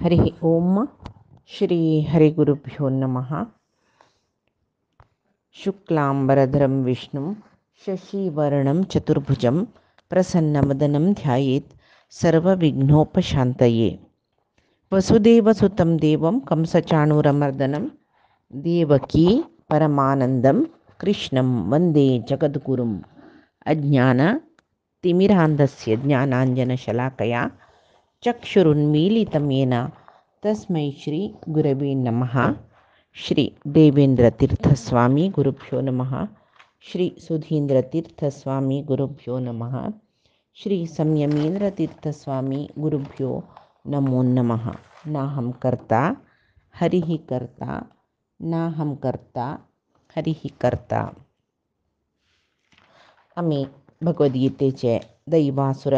हरि ओम श्री हरिगुरुभ्यो नमः। शुक्लांबरधरं विष्णुं शशिवर्णं चतुर्भुजं प्रसन्नवदनं ध्यायेत् सर्वविघ्नोपशान्तये। वसुदेवसुतं देवं कंसचाणूरमर्दनं देवकी परमानन्दं कृष्णं वन्दे जगद्गुरुम्। अज्ञानतिमिरान्धस्य ज्ञानाञ्जनशलाकया चक्षुरुन्मीलितं येन तस्मै श्री गुरवे नमः। श्री देवेंद्रतीर्थस्वामी गुरुभ्यो नमः। श्री सुधींद्रतीर्थस्वामी गुरुभ्यो नमः। श्री संयमेंद्रतीर्थस्वामी गुरुभ्यो नमो नमः। नाहं कर्ता हरिः कर्ता, नाहं कर्ता हरिः कर्ता. आम्ही भगवद्गीतेचे दैवासुर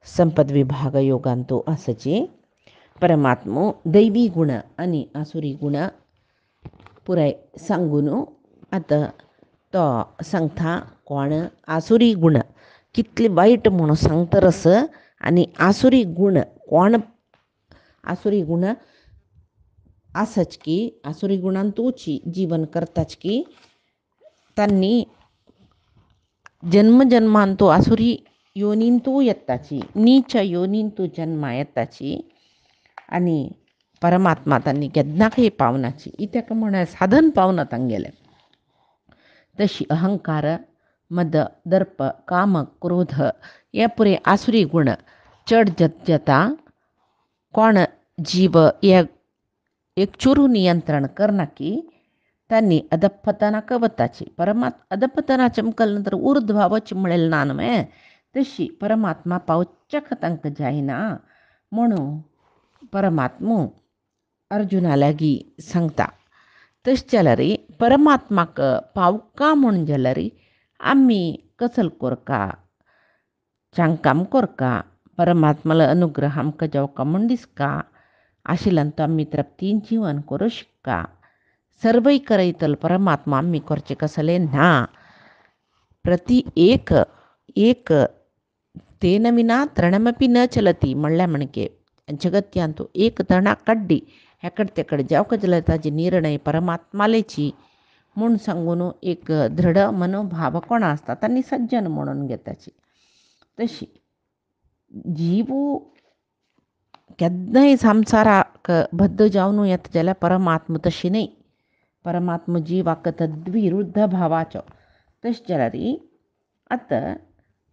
संपद विभाग योगांतो असचे परमात्मो दैवी गुण आणि आसुरी गुण पुराय सांगून आता तो सांगता कोण आसुरी गुण कितले वाईट म्हणून सांगतरस आणि आसुरी गुण कोण आसुरी गुण असच की आसुरी गुणांतूची जीवन करताच की त्यांनी जन्मजन्मांतो आसुरी योनींतू येताची नीच योनींतू जन्मा येताची आणि परमात्मा त्यांनी केदनाकही पावनाची इत्याक म्हण साधन पावना तांगेले. तशी अहंकार मद दर्प काम क्रोध या पुरे आसुरी गुण चढ जता कोण जीव या एकचूरू नियंत्रण करना की त्यांनी अधपतना कवताची अधपतना चमकलनंतर ऊर्ध्वावच मिळेल नानमे तशी परमात्मा पावचक तंक जाईना म्हणून परमात्मो अर्जुनालागी सांगता. तश जाल्यारी परमात्माक पावका म्हण जाल्यारी आम्ही कसल कोरका चांकाम कोरका परमात्माला अनुग्रह आमकां जावका म्हण दिसका आशिल्ल्यान आम्ही तृप्तीन जीवन करूं शिक्का. सर्वय करयतल परमात्मा आम्ही करचे कसले ना प्रति एक एक तेन विना तृणमपि न चलती म्हणल्या म्हणके जगत्यांतू एक तणा कड्डी हेकड तेकड जावका जाल्यार ताजी निर्णय परमात्मालेची म्हूण सांगून एक दृढ मनोभाव कोण आसता तांणी सज्जन म्हणून घेताची. तशी जीव केन्नाय संसाराक बद्ध जावन येता जाल्यार परमात्मा तशी न्ही. परमात्मा जिवाक तद्विरुद्ध भावाचो. तश जाल्यार आतां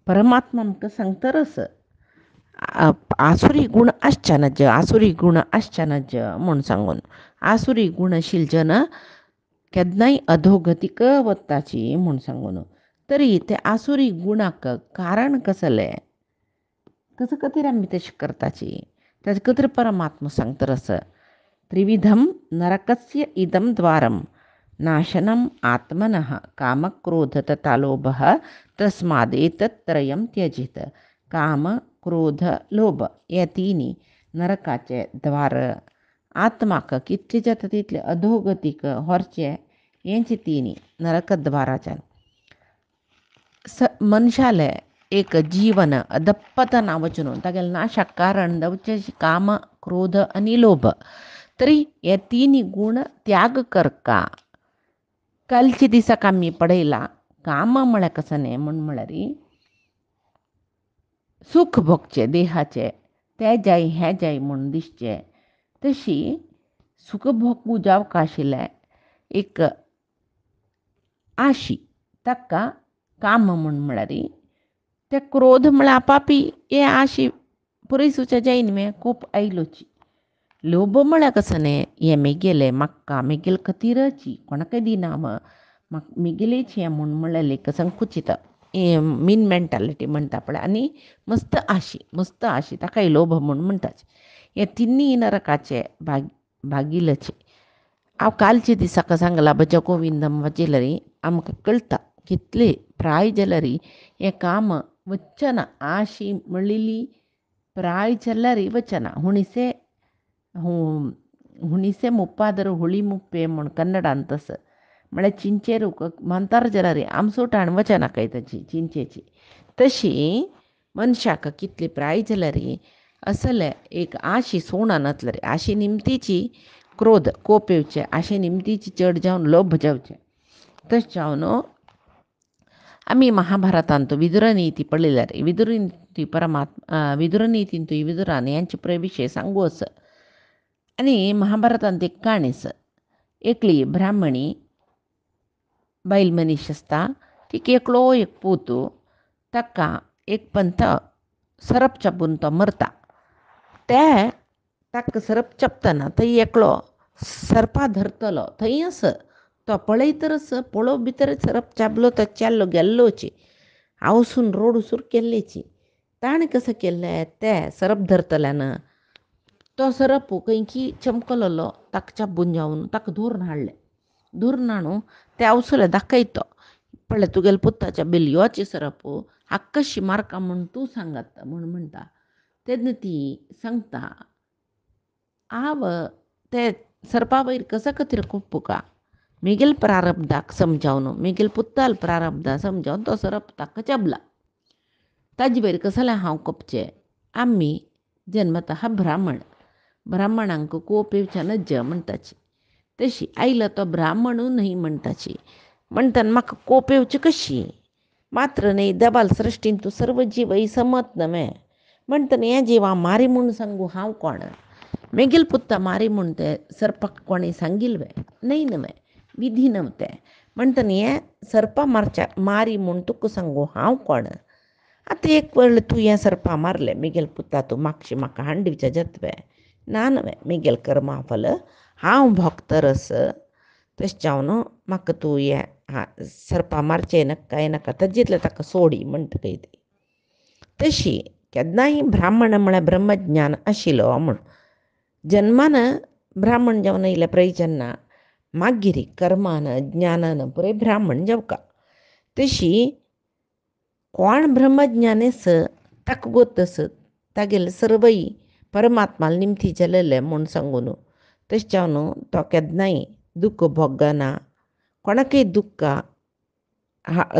परमात्मा आमकां सांगतरस आसुरी गुण आसचनज आसुरी गुण आसचनज म्हूण सांगून आसुरी गुणशील जन केन्नाय अधोगतीक वताची म्हूण सांगून तरी ते आसुरी गुणाक कारण कसलें कसं खातीर आमी तशें करताची ताजे खातीर परमात्मा सांगतरस त्रिविधम नरकस्य इदम द्वारम नाशनम आत्मनः कामक्रोध तथा लोभः तस्मादेतत्त्रयं त्यजेत. काम क्रोध लोभ या तिनी नरकाचे द्वार आत्माक कितले जाता तितले अधोगतीक व्हरचे हेंचे तिनी नरकद्वाराच्यान मनशाले एक जीवन अधपतना वचून तागेले नाशाक कारण दवचे काम क्रोध आनी लोभ. तरी हे तिनी गुण त्याग करका कालचे दिसाक आमी पडयला काम म्हळ्यार कसं न्ही म्हळ्यार सुख भोगचे देहाचे ते जाय हें जाय म्हूण दिसचे. तशी सुख भोगू जावका आशिल्ले एक आशी ताका काम म्हळ्यार ते क्रोध म्हळ्यार आपापी हे आशी पुरयसूचे जायन न्ही खूब आयलोची. लोभ म्हळ्यार कसं न्ही हें मेगेलें म्हाका मेगेल खातीरची कोणाकय दिना म्हाका मेगेलेच हें म्हूण म्हणलें एक संकुचित मीन मेंटालिटी म्हणटा पळय आनी मस्त आशी ताकाय लोभ म्हूण म्हणटाच. हे तिनी नरकाचे भागिलचे. हांव कालचे दिसाक सांगला भज गोविंदम वाचयल्यार आमकां कळटा कितले प्राय जाल्यार हें काम वचना आशी म्हणलेली प्राय जाल्यार वचना. हुणिसे मुप्पादर हुळी मुप्पे म्हूण कन्नडांत तसं म्हळ्यार चिंचेर म्हणटार जाल्यार आमसोटाण वचना काय ताची चिंचेची. तशी मनशाक कितली प्राय जाल्यार असले एक आशी सोना नतले रे आशी निमतीची क्रोध कोप येवचे आशे निमतीची चढ जावन लोभ जावचे तशें जावन आमी महाभारतांत विदुरनीती पळयल्यार विदुरनीती विदुरनीतीन तुवें विदुरान यांचे विशय सांगू आसा आनी महाभारतांत एक काणी आसा एकली ब्राह्मणी बायल मनीस आसता तिका एकलो एक पूत ताका एक पंथ सरप चापून तो मरता ताका सरप चापतना थंय एकलो सरपा धरतलो थंयच तो पळयतरच पळोवप भितर सरप चाबलो तो चेल्लो गेल्लोची आवसून रोडसूर केल्लीची ताणें कसं केल्लें तें सरप धरतल्यान तो सरप खंयची चमकलोलो ताका चाबून जावन ताका धरून हाडलें धरून हाडून तें आवसुलें दाखयतो पळय तुगेल्या पुताच्या बिल योची सरप हाका कशी मारका म्हूण तूं सांगात म्हूण म्हणटा तेन्ना ती सांगता हांव ते सरपा वयर कसा खातीर कुप्पुका मिगेल प्रारब्धाक समजावन मिगेल पुत्ताल प्रारब्धा समजावन तो सरप ताका चाबला ताजे वयर कसलें हांव कपचें आमी जन्मतः ब्राह्मणांक कोप येवचें नज म्हणटाची तशी आयलो तो ब्राह्मणू न्हय म्हणटाची म्हणटना म्हाका कोप येवची कशी मात्र न्ही दबाल सृश्टीन तूं सर्व जीव समत न्हय म्हणटना हें जीव हांव मारी म्हूण सांगू हांव कोण मेगेल पुत्ता मारी म्हूण तें सरपाक कोणें सांगिल्लें न्हय न्हय विधी नव्हतें म्हणटना हें सरपा मारी म्हूण तुका सांगू हांव कोण आतां एक वेळ तूं हें सरपा मारलें मेगेल पुत्ता तूं मागशें म्हाका हांडीवचें जतवें ना न्हय मेगेल कर्मा फल हांव भोगतरस तशें जावन म्हाका तूं हें सरपा मारचें नाका ताजेतलें ताका सोडी म्हणटकय ती तशी केन्नाय ब्राह्मण म्हळ्यार ब्रह्मज्ञान आशिल्लो म्हूण जन्मान ब्राह्मण जावन येयल्या प्रयोजना मागीर कर्मान ज्ञानान पुराय ब्राह्मण जावका तशी कोण ब्रह्मज्ञानी आस ताका गोत आस तागेले सर्वय परमात्माल निमती जालेले म्हूण सांगून तशें जावन तो केन्नाय दुख्ख भोगना कोणाकय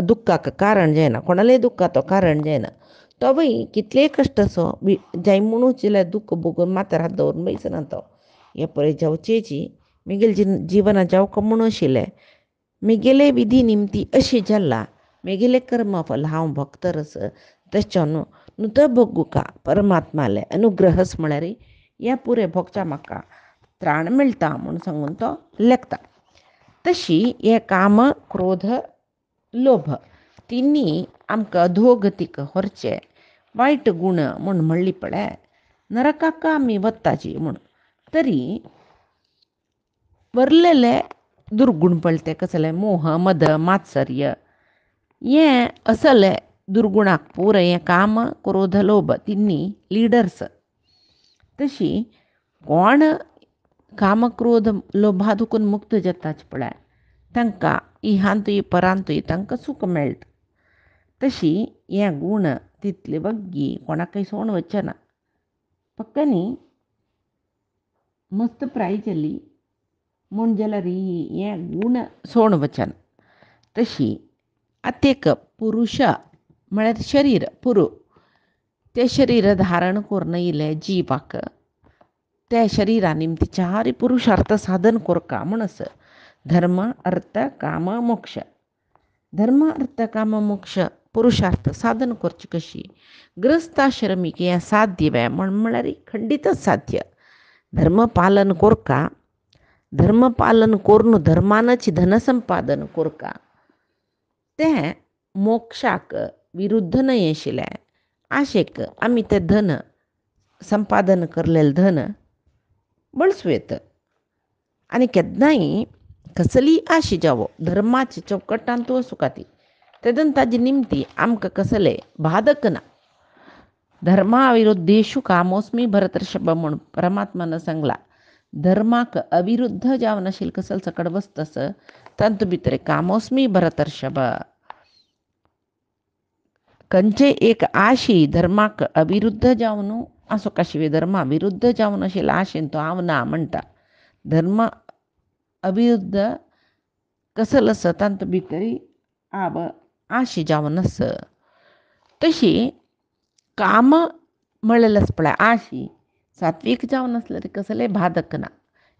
दुख्खाक कारण जायना कोणालेय दुख्खा तो कारण जायना तोवय कितलेय कश्ट आसो जाय म्हणूच जाल्यार दुख्ख भोगून माथ्यार हात दवरून बसना तो हे पळय जावचेची मेगेल जिवना जावका म्हूण आशिल्लें मेगेले विधी निमती अशी जाला मेगेले कर्मफल हांव भोगतरस तशें जावन नुत भोगूका परमात्माले अनुग्रहस म्हळ्यार हें पुरें भोगच्या म्हाका त्राण मेळटा म्हूण सांगून तो लेखता तशी हे काम क्रोध लोभ तिनी आमकां अधोगतीक व्हरचे वायट गूण म्हूण म्हणली पळय नरकाक आमी वताची म्हूण तरी वरलेले दुर्गुण पळते कसले मोह मद मात्सर्य हें असले दुर्गुणाक पुराय हें काम क्रोध लोभ तिनी लिडर्स तशी कोण काम क्रोध लोभादुकून मुक्त जाताच पळय तांकां इहांतूय परांतूय तांकां सूख मेळटा तशी हें गूण तितले वग्गी कोणाकय सोण वचना पक्कनी मस्त प्राय जाली म्हूण जाल्यार हें गूण सोण वचना तशी आतेक पुरुश म्हळ्यार शरीर तें शरीर धारण करून येयलें जिवाक त्या शरिरा निमती चार पुरुषार्थ साधन कोरका म्हूण आसा धर्म अर्थ काम मोक्ष धर्म अर्थ काम मोक्ष पुरुषार्थ साधन करची कशी ग्रस्ताश्रमीक हें साध्य म्हळ्यार खंडितच साध्य धर्म पालन कोरका धर्म पालन करून धर्मानच धनसंपादन कोरका तें मोक्षाक विरुद्ध न्हय आशिल्लें आशेक आमी तें धन संपादन करलेलें धन बळसुयेत आनी केन्नाय कसली आशी जावो धर्माच्या चौकटांत तूं आसूं ती तेदन ताजी निमती आमकां कसले बाधक ना धर्मा विरुद्धेशु कामोस्मी भरतर्षभ म्हूण परमात्मान सांगला धर्माक अविरुद्ध जावन आशिल्लें कसल सकड वस्तस तांतू भितर कामोस्मी भरतर्षभ खंयचे एक आशी धर्माक अविरुद्ध जावन आसूं काशिवे धर्मा विरुद्ध जावन आशिल्ल्या आशेन तो हांव ना म्हणटा धर्म अविरुद्ध कसल आसा तांतू भितर हांव आशी जावन आसा तशी काम मळलंच पळय आशी सात्विक जावन असलं तरी कसले बाधक ना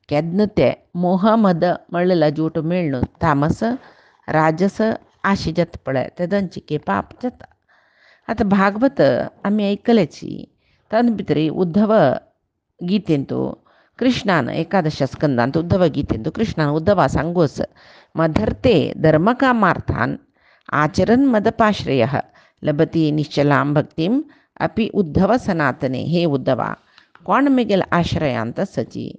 केदन ते मोह मद मळला जूट मेळणं तामस राजस आशी जत पळय ते दंचिके पाप जाता. आता भागवत आम्ही ऐकल्याची तातूंत भितर उद्धव गीतेंतू कृष्णान एकादश स्कंदांत उद्धव गीतेंतू कृष्णान उद्धवा सांगोस मधर्ते धर्मकामार्थान आचरन मदपाश्रय लभती निश्चलां भक्तीम अपि उद्धव सनातने. हे उद्धवा कोण मिगेल आश्रयांत सची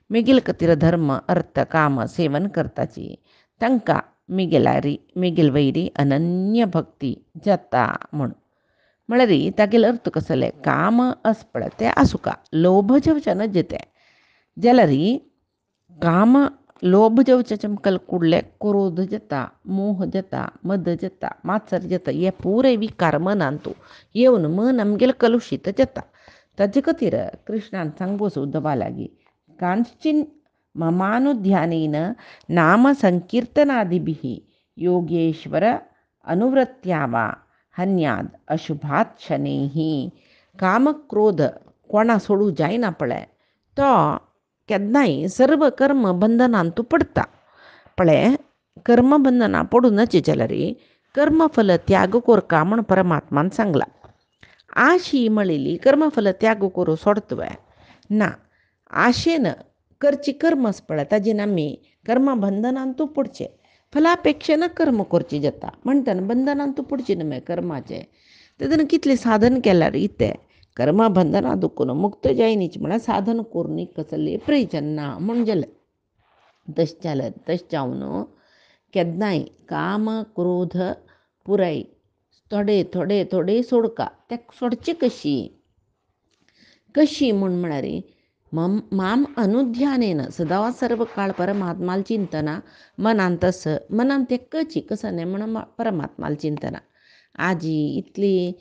मिगेल कतिर धर्म अर्थ काम सेवन करताची तांकां मिगेल वैरी अनन्य भक्ती जाता म्हण. म्हळ्यार तागेलो अर्थ कसले काम पळय तें आसुका लोभ जेवच्यान जेते जाल्यार काम लोभ जेवच्याचे मुखार कुडले क्रोध जाता मोह जाता मद जाता मात्सर जाता हे पुरे विकार मनांतू येवन मन आमगेलें कलुशीत जाता. ताजे खातीर कृष्णान सांगोस उद्धवा लागी कांचिन ममानुध्यानेन नाम संकीर्तनादिभिः योगेश्वर अनुवृत्त्या वा हन्याद अशुभात शनैही. काम क्रोध कोणा सोडू जायना पळय तो केन्नाय सर्व कर्म बंधनांतू पडता पळय. कर्म बंधनां पडूनच जाल्यार कर्मफल त्याग कोरका म्हण परमात्मान सांगला. आशी मळिली कर्मफल त्याग करू सोडतवय ना आशेन करची कर्मच पळय ताजेन आमी कर्म बंधनांतू पडचे फलापेक्षेन कर्म करची जाता म्हणटना बंधनांतू पडची न्हय कर्माचे. तेदन कितलें साधन केल्यार इतें कर्म बंधना दुखून मुक्त जायनीच म्हळ्यार साधन करून कसले प्रयोजन ना म्हण जालें. तशें जावन केन्नाय काम क्रोध पुराय थोडे थोडे थोडे सोडका. ते सोडचे कशी म्हळ्यार माम अनुध्यानेन सदा सर्व काळ परमात्माल चिंतना मनांत एकची कसं नाही म्हण परमात्माल चिंतना. आजी इतली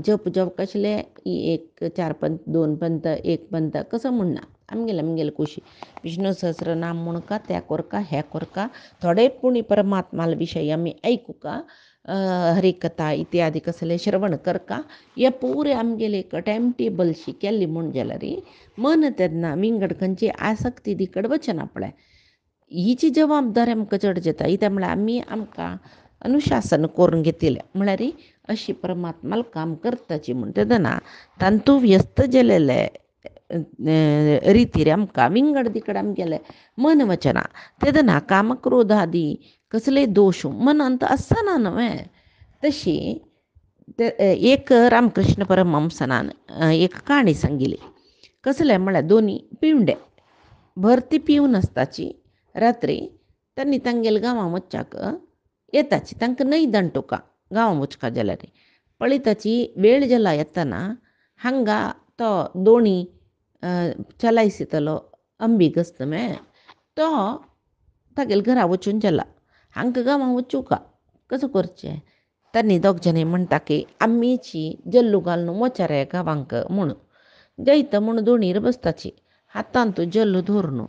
जप कसले एक 4 पंत 2 पंत 1 पंत कसं म्हणना आमगेले कुशी विष्णू सहस्रनाम म्हणका त्या कोरका हे कोरका थोडे पुणी परमात्माल विशयी आमी ऐकूका हरिकथा इत्यादी कसले श्रवण करका हे पुरे आमगेले एक टायम टेबलशी केल्ली म्हण जाल्यार मन तेन्ना विंगड खंयची आसक्ती दिकड वचना पळय. हिची जबाबदारी आमकां चड जाता कित्याक म्हळ्यार आमी आमकां अनुशासन करून घेतिल्लें म्हळ्यार अशी परमात्माल काम करताची म्हण तेदना तांतू व्यस्त जालेले रितीर आमकां विंगड दिकड आमगेलें मन वचना. तेदना काम क्रोधादी कसले दोश मनांत आसना न्हय. तशी एक रामकृष्ण परमहंसान एक काणी सांगिल्ली. कसले म्हळ्यार दोनी पिवंडे भरती पिवन आसताची रात्री तांणी तांगेले गांवां वच्चाक येताची तांकां न्हय दांटुका गांवां वचका जाल्यार पळयताची वेळ जाला येतना हांगा तो दोणी चलायसितलो अंबीग आसता मॅ तो तागेले घरा वचून जाला हांकां गांवां वचूका कसो करचें. तांणी दोग जाणें म्हणटा की आमीची जल्लू घालून वचा रे गांवांक म्हणून जैत म्हूण दोणीर बसताची हातांत जल्लू धरून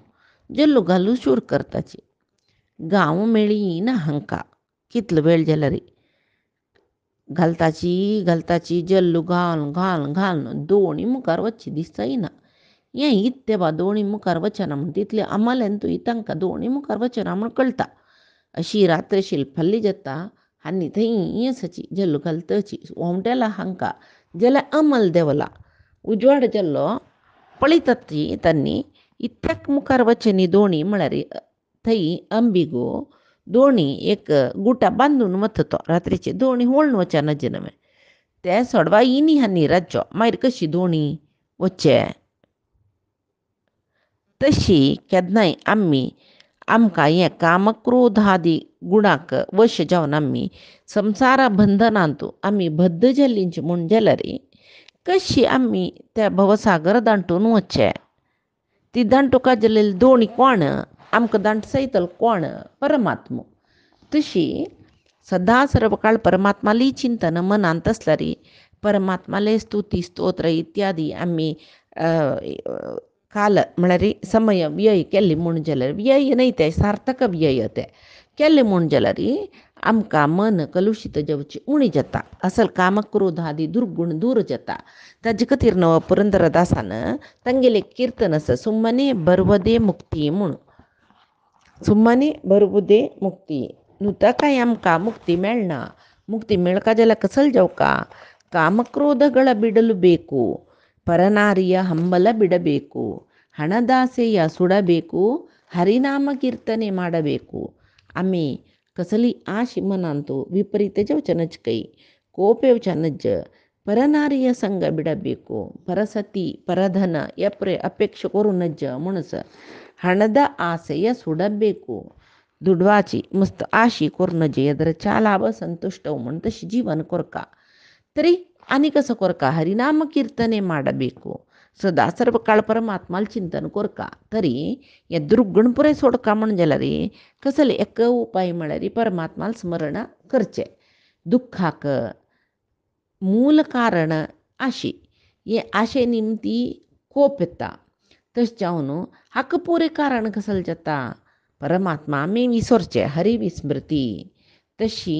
जल्लू घालून शूर करताची. गांव मेळ्ळी ना हांकां कितलो वेळ जाल्यार घालताची जल्लू घालून दोणी मुखार वच्ची दिसचीना. हें इत्ते बा दोणी मुखार वचना म्हण तितले अमल्यान तांकां दोणी मुखार वचना म्हण कळटा. अशी रात्रशील फाल्ली जाता आनी थंय आसाची जल्लू घालतची ओमटेला हांकां जाल्यार अमल देंवला उजवाड जाल्लो पळयतात तांणी इतल्याक मुखार वचनी दोणी म्हळ्यार थंय अंबिगो दोणी एक गुटा बांदून वता तो रात्रीचे दोणी वळून वचना न्हय. ते सोडवा इनी हानी राज्यो मागीर कशी दोणी वच्चे. तशी केन्नाय आमकां हें कामक्रोधादी गुणाक वश जावन आमी संवसारा बंधनांतू आमी बद्ध जाल्लींची म्हण जाल्यार कशी आमी त्या भवसागर दांटून वचचें. ती दांटुका जाल्यार दोणी कोण आमकां दांट सयतलो कोण परमात्मो. तशी सदा सर्व काळ परमात्माली चिंतन मनांत आसल्यार परमात्माले स्तुती स्तोत्र इत्यादी आमी काल म्हळ्यार समय व्यय केल्ली म्हण जाल्यार व्यय न्हय ते सार्थक व्यय ते केल्ले म्हूण जाल्यार आमकां मन कलुशीत जावची उणी जाता, असल काम क्रोध आदी दुर्गुण दूर जाता. ताजे खातीर न्हू पुरंदरदासान तांगेलें एक किर्तन आसा, सुಮ್ಮನೆ बरवदे मुक्ती म्हूण. सुಮ್ಮನೆ बरवदे मुक्ती नुता काय आमकां मुक्ती मेळना. ಮುಕ್ತಿ ಮೆಳ್ಕ ಜಲ ಕಸಲ್ ಜೌಕ ಕಾಮಕ್ರೋಧಗಳ ಬಿಡಲು ಬೇಕು, ಪರನಾರಿಯ ಹಂಬಲ ಬಿಡಬೇಕು, ಹಣದಾಸೆಯ ಸುಡಬೇಕು, ಹರಿನಾಮ ಕೀರ್ತನೆ ಮಾಡಬೇಕು. आम्ही कसली आश मनांतो विपरीत जवचनच काही ಕೋಪೆವಚನಜ್ಜ ಪರನಾರಿಯ ಸಂಘ ಬಿಡಬೇಕು, ಪರಸತಿ ಪರಧನ ಎಪ್ರೆ ಅಪೇಕ್ಷೆ ಕೊರುನಜ್ಜ ಮುಣಸ ಹಣದ ಆಸೆಯ ಸುಡಬೇಕು. दुडवाची मस्त आशी कोरनजे ಅದರ ಚಾಲಾವ ಸಂತುಷ್ಟವು म्हण तशी जीवन कोरका. तरी आणि कसं कोरका, हरिनाम कीर्तने ಮಾಡಬೇಕು, सदा सर्व काळ परमात्माल चिंतन कोरका. तरी या दुर्गुण पुरे सोडका म्हण जाल्यार कसले एक उपाय म्हळ्यार परमात्माल स्मरण करचे. दुःखाक मूल कारण आशी, हे आशे निमती कोप येता. तशें जावन हाका पुरे कारण कसले जाता, परमात्मा आमी विसरचे, हरी विस्मृती. तशी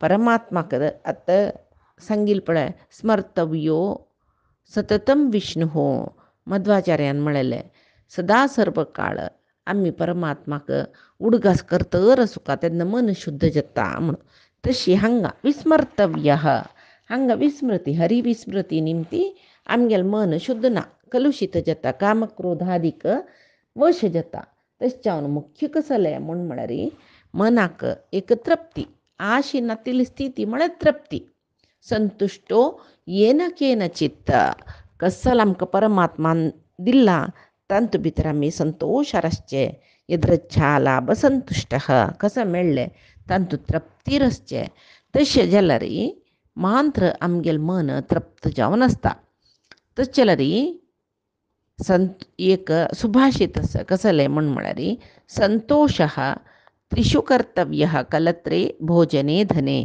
परमात्माक आतां सांगिल पळय, स्मर्तव्यो सततम विष्णू मध्वाचार्यान म्हळेलें, सदा सर्व काळ आमी परमात्माक उडगास करतर सुका तेन्ना मन शुद्ध जाता म्हण. तशी हांगा विस्मर्तव्य, हांगा विस्मृती, हरी विस्मृती निमती आमगेल मन शुद्ध ना, कलुशीत जाता, कामक्रोधादीक वश जाता. तशें जावन मुख्य कसलें म्हूण म्हळ्यार मनाक एक तृप्ती, आशी नातिली स्थिती म्हळ्यार तृप्ती. संतुष्टो येन केन चित्त, कसल आमकां परमात्मान दिला तांतू भितर आमी संतोशार आसचे. यद्रच्छा लाभ संतुष्ट, कसं मेळ्ळें तांतू तृप्तीर आसचें. तशें जाल्यार मात्र आमगेल मन तृप्त जावन आसता. तशें जाल्यार एक सुभाषित आसा कसलें म्हूण म्हळ्यार संतोष त्रिषु कर्तव्य कलत्रे भोजने धने,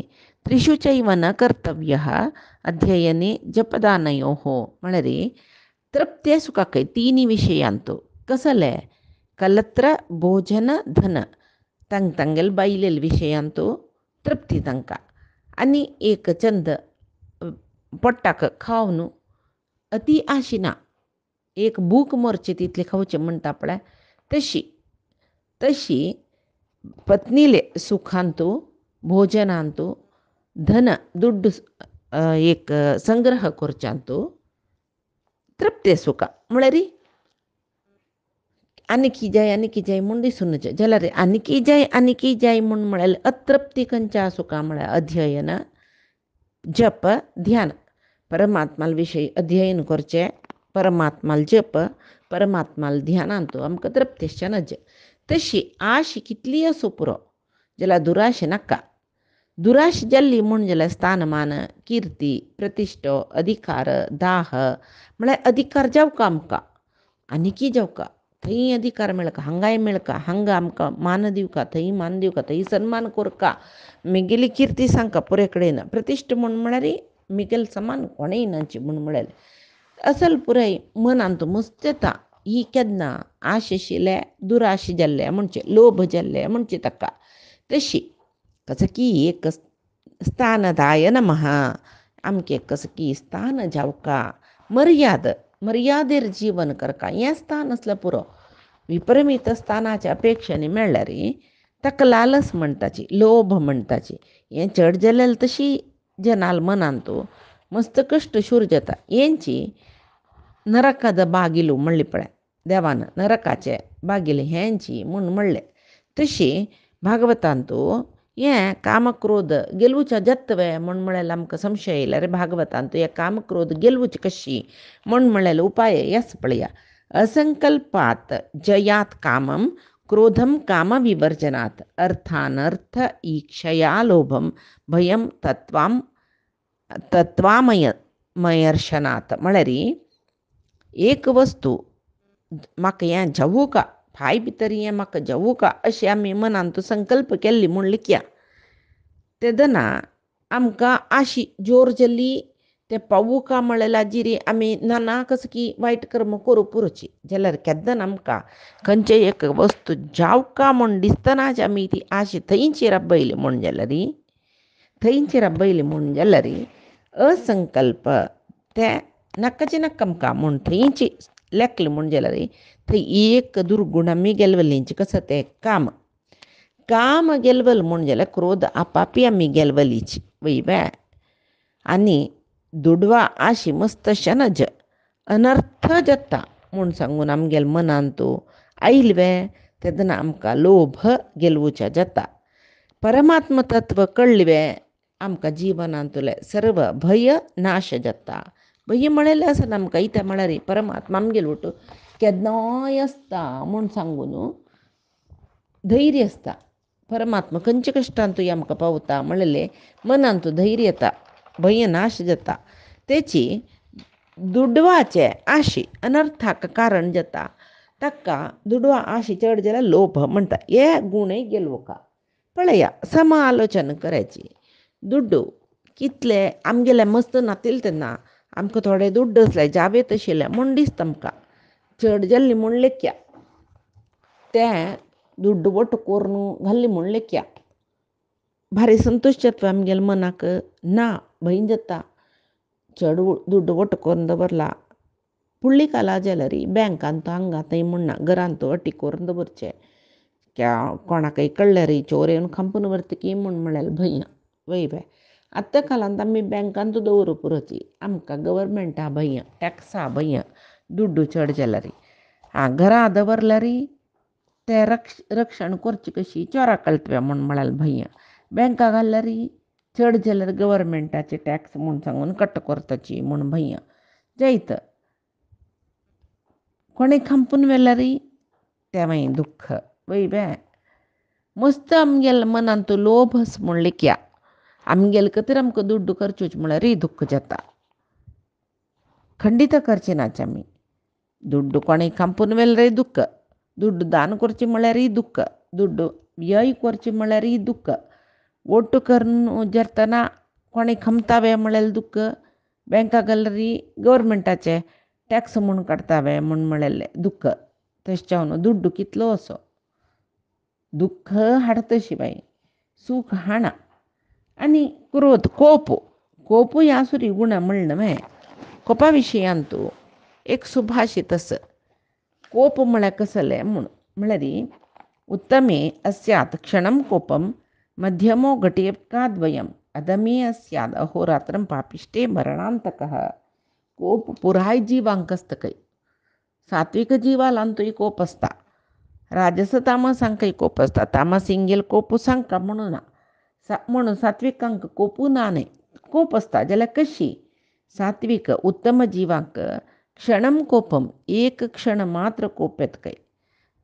त्रिषु चैव न कर्तव्य अध्ययने जपदानयोः. म्हळ्यार तृप्ते सुखाक तिनी विशयांतू कसलें, कलत्र भोजन धन, तांगेल बायलेल विशयांतू तृप्ती तांकां. आनी एक चंद पोट्टाक खावन अती आशिना, एक भूक मरचे तितले खावचे म्हणटा पळय, तशी पत्नीले सुखांतू भोजनांतू धन दुड्ड एक संग्रह करच्यांतू तृप्ते सुखा. म्हळ्यार आनी की जाय म्हूण दिसून जाल्यार आनी की जाय म्हूण म्हळ्यार अतृप्ती खंयच्या सुखा म्हळ्यार अध्ययन जप ध्यान. परमात्माल विशयी अध्ययन करचें, परमात्माल जप, परमात्माल ध्यानांतू आमकां तृप्तेश्चन नज. तशी आश कितली असो पुरो जाल्यार दुराश नाका. दुराश जाल्ली म्हूण जाल्यार स्थानमान किर्ती प्रतिश्ठो अधिकार दाह म्हळ्यार अधिकार जावका आमकां, आनी की जावका थंय अधिकार मेळका, हांगाय मेळका, हांगा आमकां मान दिवका, थंय मान दिवका, थंय सन्मान करका, म्हगेली किर्ती सांगका पुरे कडेन. प्रतिश्ठ म्हूण म्हळ्यार म्हगेल समान कोणेय नाची म्हूण म्हळ्यार असल पुराय मनांतू मस्त येता. ही केन्ना आश आशिल्ले दुराश जाल्ले म्हणचे, लोभ जाल्ले म्हणचे ताका. तशी कसं की एक स्थानदाय नमः, आमके कसं की स्थान जावका, मर्यादेर जीवन करका, हें स्थान असलें पुरो. विपरीत स्थानाच्या अपेक्षांनी मेळ्ळ्यार ताका लालस म्हणटाची, लोभ म्हणटाची. हें चड जाल्यार तशी जनाल मनांतू मस्त कश्ट शूर जाता. हेंची नरकाद बागिलू म्हणली पळय देवान, नरकाचे बागिले हेंची म्हूण म्हणलें. तशी भागवतांतू हें कामक्रोध गेलवूच्या जत्तवे म्हूण म्हळ्यार आमकां संशय येयल्यार भागवतांतू हें कामक्रोध गेलवूच कशी म्हूण म्हळ्यार उपाय येस पळया. असंकल्पात जयात कामम क्रोधम काम विवर्जनात, अर्थानर्थ ईक्षया लोभम भयम तत्वामयर्शनात. म्हळ्यार एक वस्तू म्हाका हें जावूं का, फाय भितर हें म्हाका जावूं का अशें आमी मनांतू संकल्प केल्ली म्हूण लिखया. तेदना आमकां आशी जोर जाल्ली ते पावू का म्हळेला जिरी आमी नाना कसं की वायट कर्म करू पुरोची जाल्यार केद्दान आमकां खंयचे एक वस्तू जावका म्हूण दिसतनाच आमी ती आशी थंयची राबयली म्हूण जाल्यार थंयची राबयली म्हूण जाल्यार असंकल्प ते नक्काची नक्क आमकां म्हूण थंयची लेखली म्हूण जाल्यार थंय एक दुर्गुण आमी गेलवलींची कसं तें काम काम गेलवल म्हूण जाल्यार क्रोध आपापी आमी गेलवलीची वयबा आनी दुडवा आशी मस्त शनज अनर्थ जाता म्हूण सांगून आमगेल्या मनान तूं आयलवे तेदना आमकां लोभ गेलवूचे जाता परमात्म तत्व कळवे आमकां जिवनांतले सर्व भय नाश जाता भय म्हळेलें आसा आमकां इतें म्हळ्यार परमात्मा आमगेलो वटू केन्नाय आसता म्हूण सांगून धैर्य आसता परमात्मा खंयच्या कश्टांतूय आमकां पावता म्हणलें मनान तूं धैर्य येता भय नाश जाता तेची दुडवाचे आशी अनर्थाक कारण जाता ताका दुडवा आशी चड जाल्यार लोभ म्हणटा हे गुणय गेलो का पळया सम आलोचना करायची दुड्डू कितले आमगेले मस्त नातिले तेन्ना आमकां थोडे दुड्ड आसले जावेत आशिल्ले म्हूण दिसता आमकां चड जाल्ली म्हूण लेख्या ते दुड्ड वट करून घाल्ली म्हूण लेख्या भारी संतोश जाता आमगेल्या मनाक ना भंय जाता चड दुड्ड वट करून दवरला फुडली काला जाल्यार बँकान तो हांगा थंय म्हणना घरान तो अटी करून दवरचे कोणाकय कळल्यार चोर येवन खांपून व्हरतकी म्हूण म्हळ्यार भंय वय बाय आतां कालांत आमी बँकांत दवरूं पुरोची आमकां गव्हर्मेंटा भंय टॅक्सा भंय दुड्डू चड जाल्यार घरा दवरल्यार ते रक्षण करची कशी चोरां कळटव्या म्हूण म्हळ्यार भंय बँका घालल्यार चड जाल्यार गव्हर्मेंटाचे टॅक्स म्हूण सांगून कट्ट करताची म्हूण भंय जायत कोणें खांपून व्हेल्यार तें मागीर दुख्ख वय बे मस्त आमगेल्या मनान तूं लोभ म्हूण लेख्या आमगेले खातीर आमकां दुड्ड करचेच म्हळ्यार दुख्ख जाता खंडीत करची नाच आमी दुड्ड कोणें खांपून व्हेल्यार दुख्ख दुड्ड दान करचें म्हळ्यार दुख्ख दुड्ड व्यय करचें म्हळ्यार दुख्ख वोट करून जेतना कोणें खमतावे म्हळ्यार दुख्ख बँकाक गेल्यार गव्हर्मेंटाचे टॅक्स म्हूण काडटावे म्हूण म्हळेलें दुख्ख तशें जावन दुड्ड कितलो असो दुख्ख हाडटा शिवाय सूख हाडना आनी क्रोध कोपूय आसुरी गुण म्हणलें न्हय कोपा विशयान तूं एक सुभाशीत आसा कोप म्हळ्यार कसलें म्हूण म्हळ्यार उत्तमे अस्यात् क्षणं कोपम मध्यमो घटेप्काद्वयम् अधमे अस्यात् अहोरात्रं पापिष्टे मरणांतकः कोप पुराय जिवांक आसता खंय सात्विक जिवालांतूय कोप आसता राजस तामसांकय कोप आसता तामसिंगेल कोप सांगता म्हणून ना म्हणून सात्विकांक कोपू ना न्हय कोप आसता जाल्यार कशी सात्विक उत्तम जिवांक क्षणम कोपम एक क्षण मात्र कोप येता खंय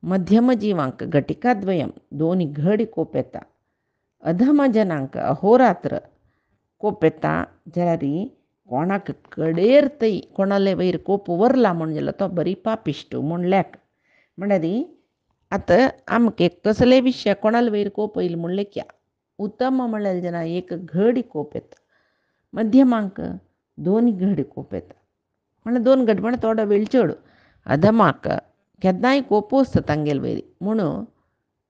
मध्यम जिवांक घटिकाद्वयम दोन घडी कोप येता अधम जनांक अहोरात्र कोप येता जाल्यार कोणाक कडेर थंय कोणाले वयर कोप व्हरला म्हूण जाल्यार तो बरी पापिश्ट म्हूण लेख म्हळ्यार आतां आमकां कसले विशय कोणाले वयर कोप येयले म्हूण लेख्या उत्तम म्हळ्यार जेन्ना एक घडी कोप येता मध्यमांक दोन घडी कोप येता म्हळ्यार दोन घडी म्हळ्यार थोडो वेळ चड अधमाक केन्नाय कोप आसता तांगेले वयर म्हणून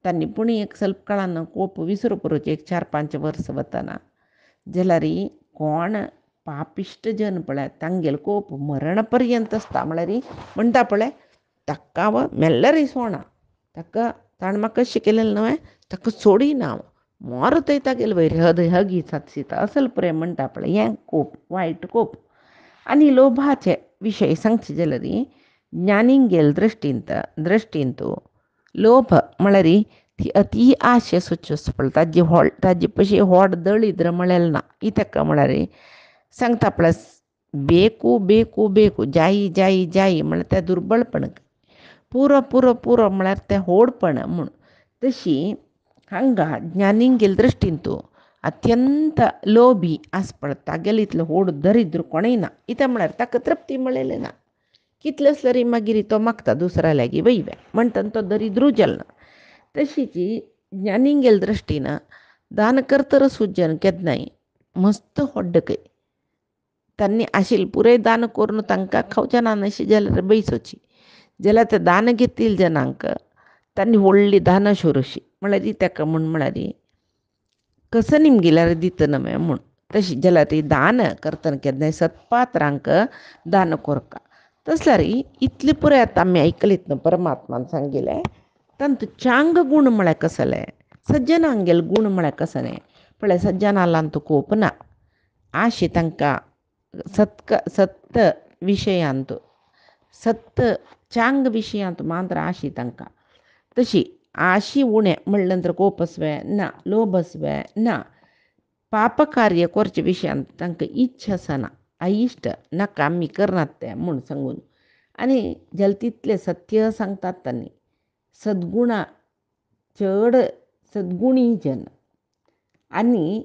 तांणी पूण एक स्वल्प काळान कोप विसरू पुरोचे 4-5 वर्स वतना जाल्यार कोण पापिश्ट जन पळय तांगेलो कोप मरण पर्यंत आसता म्हळ्यार म्हणटा पळय ताका मेल्ल्यार सोणा ताका ताणें म्हाका शिकयलेलें न्हय ताका सोडिना हांव मोर थंय तागेले वयर हगी सातसिता असल प्रेम म्हणटा पळय हें कोप वायट कोप आनी लोभाचे विशय सांगचे जाल्यार ज्ञानींगेल दृश्टींत लोभ म्हळ्यार ती अती आशा सुचोस पळय ताजी पशी व्हड दळिद्र म्हळेलें ना ही ताका म्हळ्यार सांगता पळय बेकू बेकू बेकू जायी जायी जायी म्हळ्यार तें दुर्बळपण पुरो पुरो पुरो म्हळ्यार तें व्हडपण म्हूण तशी हांगा ज्ञानींगेल दृश्टींत अत्यंत लोभी आसपण तागेले इतलो व्हड दरिद्र कोणेय ना कित्याक म्हळ्यार ताका तृप्ती मेळिल्ली ना कितले आसल्यार मागीर तो मागता दुसऱ्या लागीं वयव्या म्हणटा तो दरिद्रू जालना तशीच ज्ञानींगेल दृश्टीन दान करतर सुज्जन केन्नाय मस्त व्हड्ड खंय त्यांनी आशिल पुरे दान करून तांकां खावच्या ना अशी जाल्यार बैसोची जाल्यार ते दान घेतील जनांक तांणी व्हडली दानां शोरशी म्हळ्यार ती ताका म्हळ्यार कसं निमगेल्यार दितना म्हूण तशी जाल्यार ती दान करतना केन्नाय सत्पात्रांक दान कोरका तसल्यार इतले पुराय आतां आमी आयकलीत न्हू परमात्मान सांगिल्लें तांतू चांग गूण म्हळ्यार कसले सज्जनांगेल गूण म्हळ्यार कसले पळय सज्जनालां तूं खूब ना आशी तांकां सत्त विशयांत सत्त चांग विशयांत मात्र आशी तांकां तशी आशी उणें म्हणलें नंतर कोपसवे ना लोभसवे ना पापकार्य करचे विशयांत तांकां इच्छा आसना अइश्ट नाका आमी करनात तें म्हूण सांगून आनी जाल्यार तितलें सत्य सांगतात तांणी सद्गुणा चड सद्गुणी जन आनी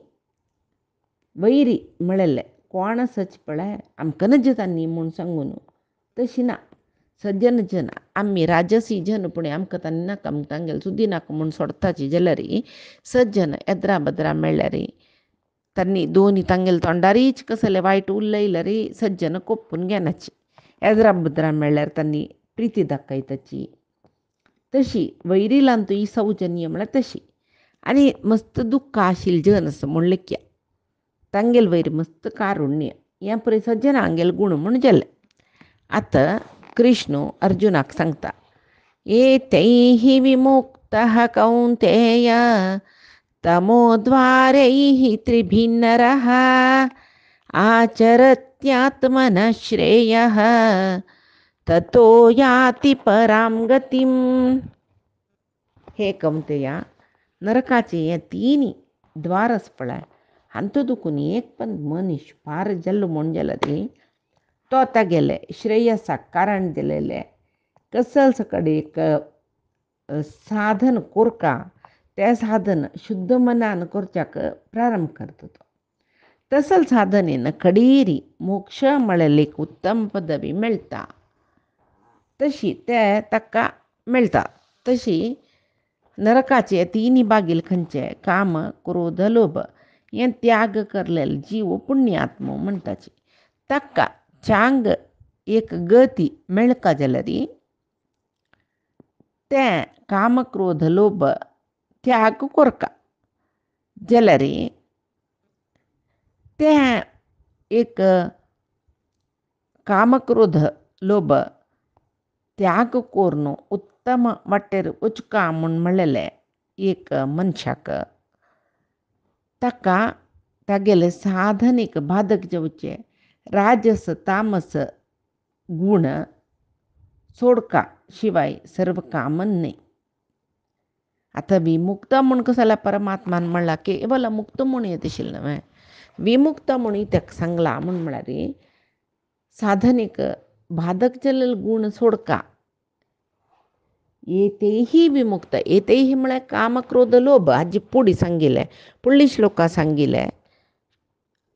वैरी म्हळेलें कोण आसच पळय आमकां नज तांणी म्हूण सांगून तशी ना सज्जन जन आमी राजसी जन पूण आमकां तांणी नाका तांगेले सुद्दी नाका म्हूण सोडताची जाल्यार सज्जन येद्रा बद्रा मेळ्ळ्यार तांणी दोनी तांगेले तोंडारीच कसले वायट उलयल्यार सज्जन कोपून घेनाची येद्रा बद्रा मेळ्ळ्यार तांणी प्रिती दाखयताची तशी वैरी लावन ही सौजन्य म्हळ्यार तशी आनी मस्त दुख्ख आशिल्ली जन असं म्हणलें क्या तांगेल वयर मस्त कारुण्य हें पळय सज्जनांगेल गूण म्हूण जालें आतां कृष्ण अर्जुनाक सांगता एतैः विमुक्तः कौन्तेय तमोद्वारैः त्रिभिन्नरः आचरत्यात्मनः श्रेयः ततो याति परां गतिं हे कौंतेया नरकाचे हे तिनी द्वारस पळय हांतू दुखून एक पण मनीस पार जाल्लो म्हूण जाल्यार तो तागेले श्रेयसाक कारण दिलेले कसल्स कडेन एक साधन कोरका तें साधन शुद्ध मनान करच्याक प्रारंभ करता तो तसल साधनेन कडेरी मोक्ष म्हळेली एक उत्तम पदवी मेळटा तशी ते ताका मेळटा तशी नरकाचे तिनी बागील खंयचे काम क्रोध लोभ हें त्याग करलेले जीव पुण्यात्मो म्हणटाची ताका चांग एक गती मेळका जाल्यार तें काम क्रोध लोभ त्याग कोरका जाल्यार तें एक काम क्रोध लोभ त्याग कोरून उत्तम वाटेर वचका म्हूण म्हणलेलें एक मनशाक ताका तागेले साधनेक बाधक जावचे राजस तामस गूण सोडका शिवाय सर्व कामन न्ही आतां विमुक्त म्हूण कसो जाल्यार परमात्मान म्हणला केवल मुक्त म्हूण येत आशिल्लें न्हय विमुक्त म्हूण ताका सांगला म्हूण म्हळ्यार साधनेक बाधक जाल्ले गूण सोडका एतेही विमुक्त एतेही म्हळ्यार काम क्रोध लोभ हाजी फुडें सांगिल्लें फुडली श्लोकां सांगिल्लें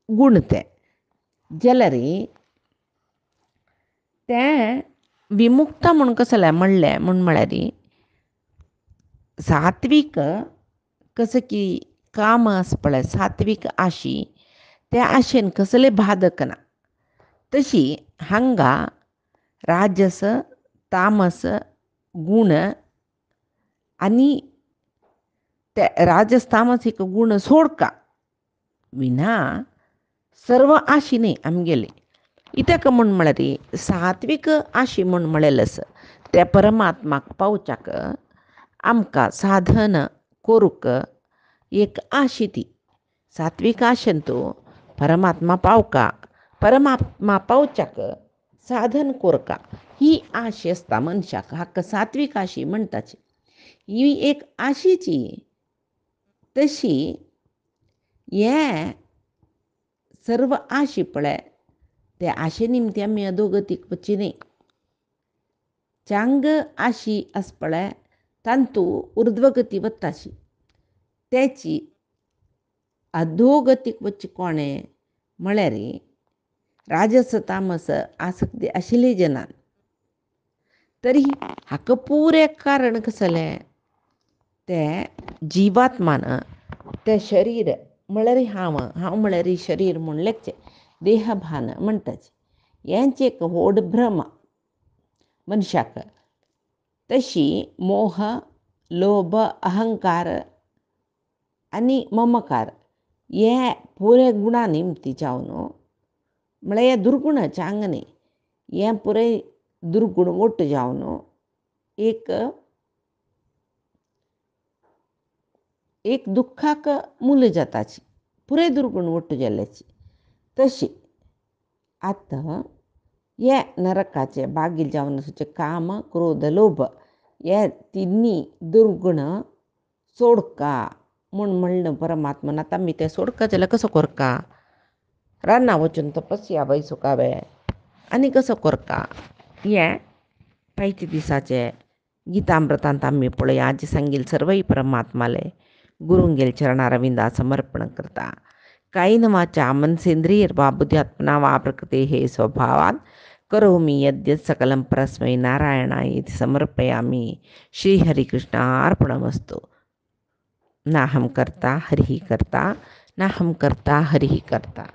गूण ते जाल्यार तें विमुक्त म्हूण कसो जाल्यार म्हणलें म्हूण म्हळ्यार सात्वीक कसं की काम आसा पळय सात्वीक आशी त्या आशेन कसले बाधक ना तशी हांगा राजस तामस गूण आनी ते राजस तामसीक गूण सोडका विना सर्व आशी न्ही आमगेली इत्याक म्हूण म्हळ्यार सात्वीक आशी म्हूण म्हळेलें आसा त्या परमात्माक पावच्याक आमकां साधन करूंक एक आशी ती सात्वीक आशेन तूं परमात्मा पावका परमात्मा पावच्याक साधन कोरका ही आश आसता मनशाक हाका सात्वीक आशी म्हणटाची ही एक आशीची तशी हें सर्व आशी पळय ते आशे निमती आमी अधोगतीक वची न्ही चांग आशी आस पळय तांतू उर्ध्वगती वताशी तेची अधोगतीक वचची कोणें म्हळ्यार राजस तामस आसक्ती आशिल्ली जनान तरी हाका पुरे कारण कसलें तें जिवात्मान तें शरीर म्हळ्यार हांव म्हळ्यार शरीर म्हूण लेखचें देहभान म्हणटाचे यांचे एक व्हड भ्रम मनशाक तशी मोह लोभ अहंकार आनी ममकार हे पुरे गुणांनी मती जावन म्हळ्यार ह्या दुर्गुणाच्या आंगणे हे पुरे दुर्गुण वट्ट जावन एक दुख्खाक मूल जाताची पुरे दुर्गुण वट्ट जाल्ल्याची तशी आतां हे नरकाचे बागील जावन आसूचे काम क्रोध लोभ हे तिनी दुर्गुण सोडका म्हूण म्हणलें परमात्मान. आतां आमी तें सोडका जाल्यार कसो करका? रानां वचून तपस्या बैसोकावे आनी कसो करका हें पायच्या दिसाचे गितामृतांत आमी पळया. आज सांगील सर्वई परमात्माले गुरुंगेल चरणारविंदा समर्पण करता. कायेन वाचा मनसेंद्रियर्वा बुद्ध्यात्मना वा प्रकृतेः स्वभावात् करोमि यद्यत् सकलं परस्मै नारायणाय इति समर्पयामि. श्रीहरिकृष्णार्पणमस्तु. नाहं कर्ता हरिः कर्ता, नाहं कर्ता हरिः कर्ता.